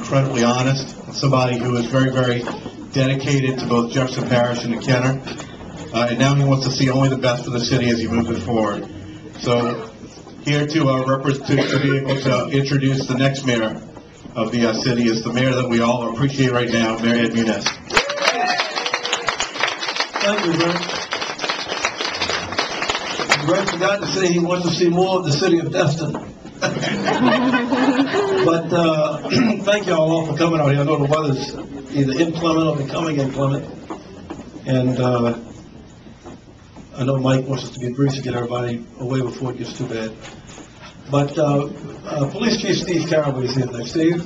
incredibly honest, and somebody who is very, very dedicated to both Jefferson Parish and to Kenner. And now he wants to see only the best for the city as he moves it forward. So here to be able to introduce the next mayor of the city is the mayor that we all appreciate right now, Mayor Ed Muniz. Thank you, Brent. Brent forgot to say he wants to see more of the city of Destin. But thank you all for coming out here. I know the weather's either inclement or becoming inclement. And I know Mike wants us to be brief to get everybody away before it gets too bad. But Police Chief Steve Caraway is here next. Steve?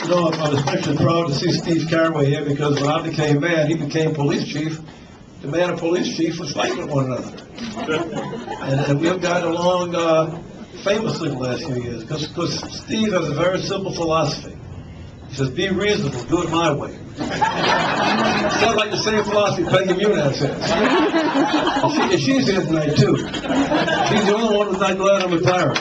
You know, I'm especially proud to see Steve Caraway here because when I became mayor, he became police chief. The mayor and police chief was fighting with one another. And we've got along famously the last few years because Steve has a very simple philosophy. He says, be reasonable, do it my way. Sounds like the same philosophy Peggy Muniz has. And she's here tonight, too. She's the only one who's not glad I'm retiring.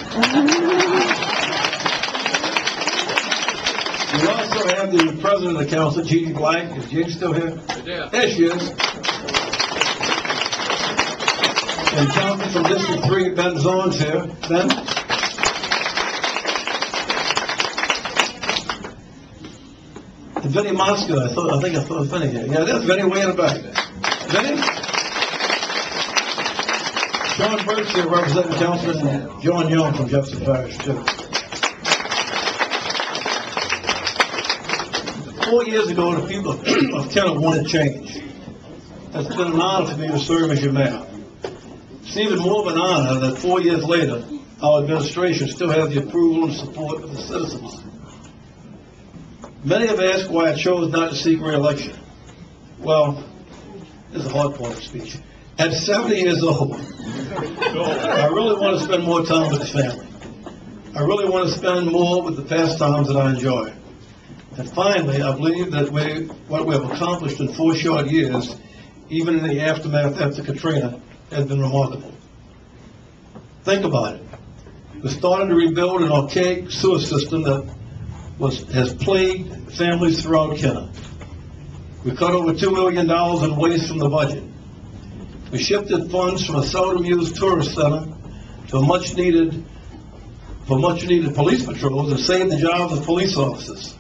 We also have the president of the council, Jeannie Black. Is Jeannie still here? Yeah. There she is. And Councilman from District 3, Ben Zorn's here. Ben? And Vinny Mosca, I think I saw Vinny here. Yeah, there's Vinny way in the back. Vinny? John Burke's here representing Councilman John Young from Jefferson Parish, too. 4 years ago, the people of Kenner wanted change. It's been an honor for me to serve as your mayor. It's even more of an honor that 4 years later, our administration still has the approval and support of the citizens. Many have asked why I chose not to seek re-election. Well, this is a hard part of the speech. At 70 years old, I really want to spend more time with the family. I really want to spend more with the pastimes that I enjoy. And finally, I believe that what we have accomplished in 4 short years, even in the aftermath after Katrina, has been remarkable. Think about it. We're starting to rebuild an archaic sewer system that has plagued families throughout Kenner. We cut over $2 million in waste from the budget. We shifted funds from a seldom-used tourist center to much needed police patrols and saved the jobs of police officers.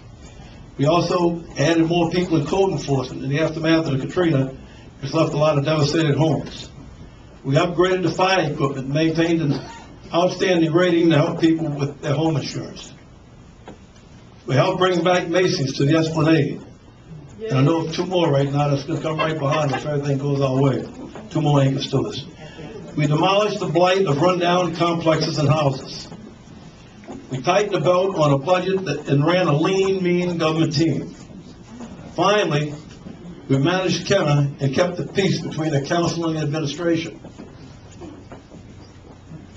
We also added more people in code enforcement in the aftermath of the Katrina, which left a lot of devastated homes. We upgraded the fire equipment and maintained an outstanding rating to help people with their home insurance. We helped bring back Macy's to the Esplanade. And I know of 2 more right now that's going to come right behind us if everything goes our way. 2 more anchor stores. We demolished the blight of rundown complexes and houses. We tightened the belt on a budget and ran a lean, mean government team. Finally, we managed Kenner and kept the peace between the council and the administration.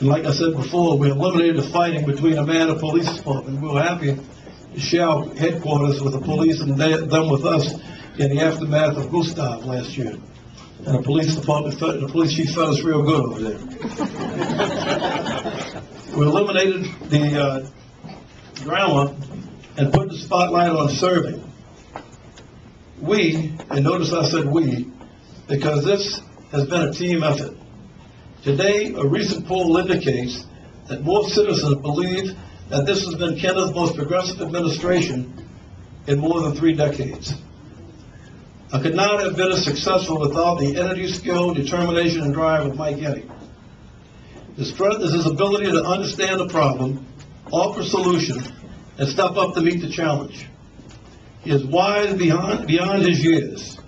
And like I said before, we eliminated the fighting between the mayor and the police department. We were happy to share our headquarters with the police and them with us in the aftermath of Gustav last year. And the police department, the police chief felt us real good over there. We eliminated the drama and put the spotlight on serving. We, and notice I said we, because this has been a team effort. Today, a recent poll indicates that more citizens believe that this has been Kenner's most progressive administration in more than 3 decades. I could not have been as successful without the energy, skill, determination, and drive of Mike Yenni. His strength is his ability to understand the problem, offer solutions, and step up to meet the challenge. He is wise beyond his years.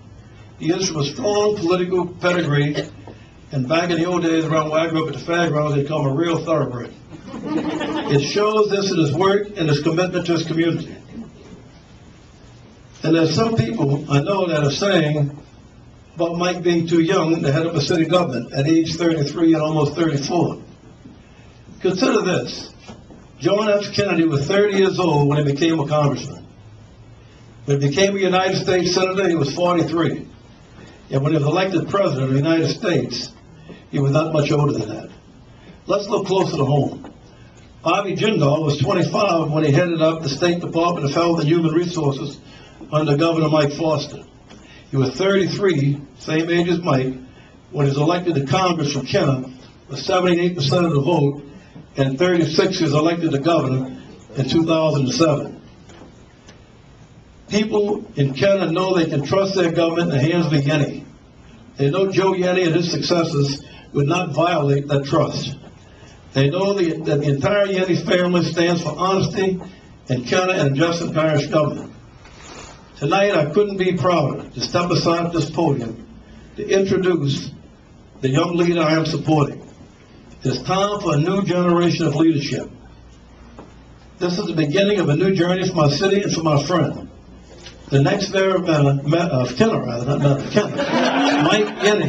He is from a strong political pedigree, and back in the old days around where I grew up at the fairgrounds, they call him a real thoroughbred. It shows this in his work and his commitment to his community. And there's some people I know that are saying about Mike being too young to head up a city government at age 33 and almost 34. Consider this. John F. Kennedy was 30 years old when he became a congressman. When he became a United States Senator, he was 43. And when he was elected President of the United States, he was not much older than that. Let's look closer to home. Bobby Jindal was 25 when he headed up the State Department of Health and Human Resources under Governor Mike Foster. He was 33, same age as Mike, when he was elected to Congress from Kenner with 78% of the vote, and 36 was elected to governor in 2007. People in Kenner know they can trust their government in the hands of the Yenni. They know Joe Yenni and his successors would not violate that trust. They know that the entire Yenni family stands for honesty in Kenner and Jefferson Parish government. Tonight, I couldn't be prouder to step aside at this podium to introduce the young leader I am supporting. It's time for a new generation of leadership. This is the beginning of a new journey for my city and for my friend. The next mayor of Kenner, Mike Yenni.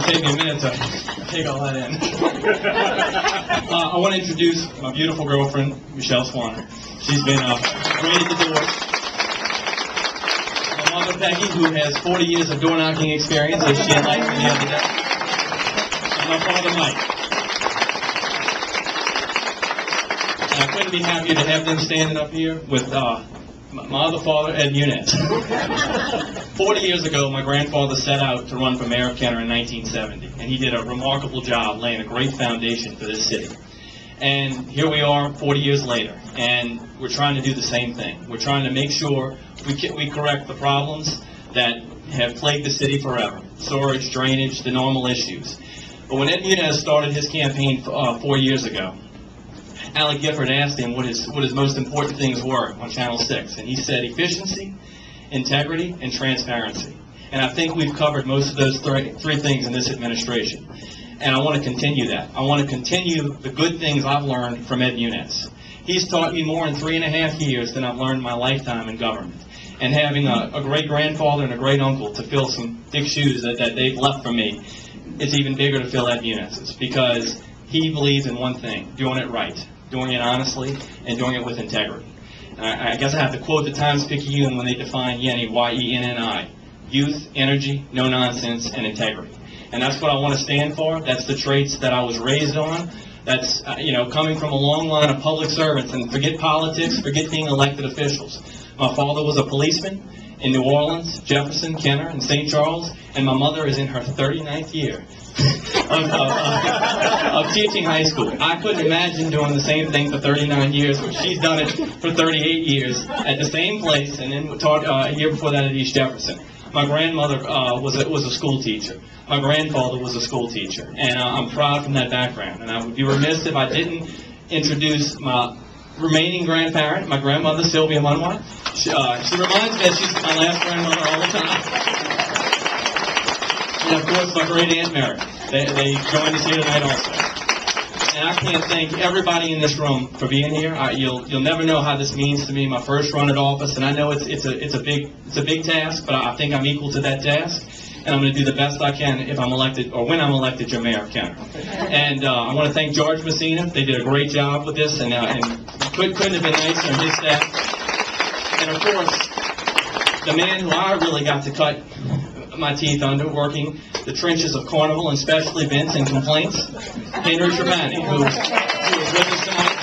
Take me a minute to take all that in. I want to introduce my beautiful girlfriend, Michelle Swanner. She's been great at the doors. My mother, Peggy, who has 40 years of door knocking experience, as she enlightened me the other day. And my father, Mike. And I couldn't be happier to have them standing up here with my other father, Ed Muniz. 40 years ago, my grandfather set out to run for mayor of Kenner in 1970, and he did a remarkable job laying a great foundation for this city. And here we are 40 years later, and we're trying to do the same thing. We're trying to make sure we correct the problems that have plagued the city forever: storage, drainage, the normal issues. But when Ed Muniz started his campaign 4 years ago, Alec Gifford asked him what his most important things were on Channel 6, and he said efficiency, integrity, and transparency. And I think we've covered most of those three things in this administration. And I want to continue that. I want to continue the good things I've learned from Ed Muniz. He's taught me more in 3.5 years than I've learned in my lifetime in government. And having a great-grandfather and a great-uncle to fill some big shoes that they've left for me, it's even bigger to fill Ed Muniz's, because he believes in one thing: doing it right, doing it honestly, and doing it with integrity. I guess I have to quote the Times-Picayune when they define Yenni, Y-E-N-N-I: youth, energy, no nonsense, and integrity. And that's what I want to stand for. That's the traits that I was raised on. That's, coming from a long line of public servants. And forget politics, forget being elected officials. My father was a policeman in New Orleans, Jefferson, Kenner, and St. Charles, and my mother is in her 39th year of teaching high school. I couldn't imagine doing the same thing for 39 years, but she's done it for 38 years at the same place, and then taught a year before that at East Jefferson. My grandmother was a school teacher. My grandfather was a school teacher, and I'm proud from that background. And I would be remiss if I didn't introduce my remaining grandparent, my grandmother, Sylvia Munwat. She reminds me that she's my last grandmother all the time. And of course, my great aunt Mary. They joined us here tonight also. And I can't thank everybody in this room for being here. You'll never know how this means to me. My first run at office, and I know it's a big task, but I think I'm equal to that task. And I'm going to do the best I can if I'm elected, or when I'm elected, your mayor of Kenner. And I want to thank George Messina. They did a great job with this, and couldn't have been nicer on his staff. And of course, the man who I really got to cut my teeth under, working the trenches of Carnival and special events and complaints, Henry Trevani, who is with us tonight.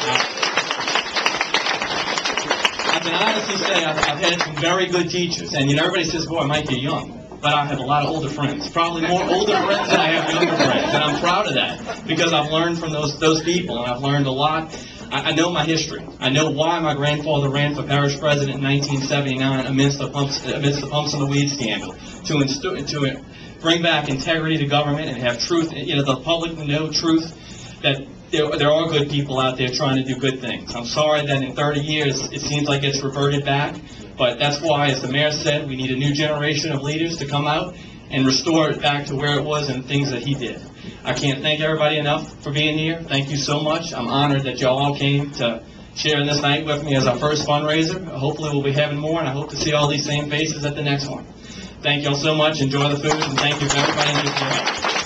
I can honestly say I've had some very good teachers, and everybody says, boy, Mike, you're young. But I have a lot of older friends, probably more older friends than I have younger friends, and I'm proud of that, because I've learned from those people, and I've learned a lot. I know my history. I know why my grandfather ran for parish president in 1979 amidst the pumps and the weed scandal, to bring back integrity to government and have truth, the public know truth, that there are good people out there trying to do good things. I'm sorry that in 30 years it seems like it's reverted back. But that's why, as the mayor said, we need a new generation of leaders to come out and restore it back to where it was and things that he did. I can't thank everybody enough for being here. Thank you so much. I'm honored that y'all all came to share this night with me as our first fundraiser. Hopefully we'll be having more, and I hope to see all these same faces at the next one. Thank y'all so much. Enjoy the food, and thank you for everybody in this room.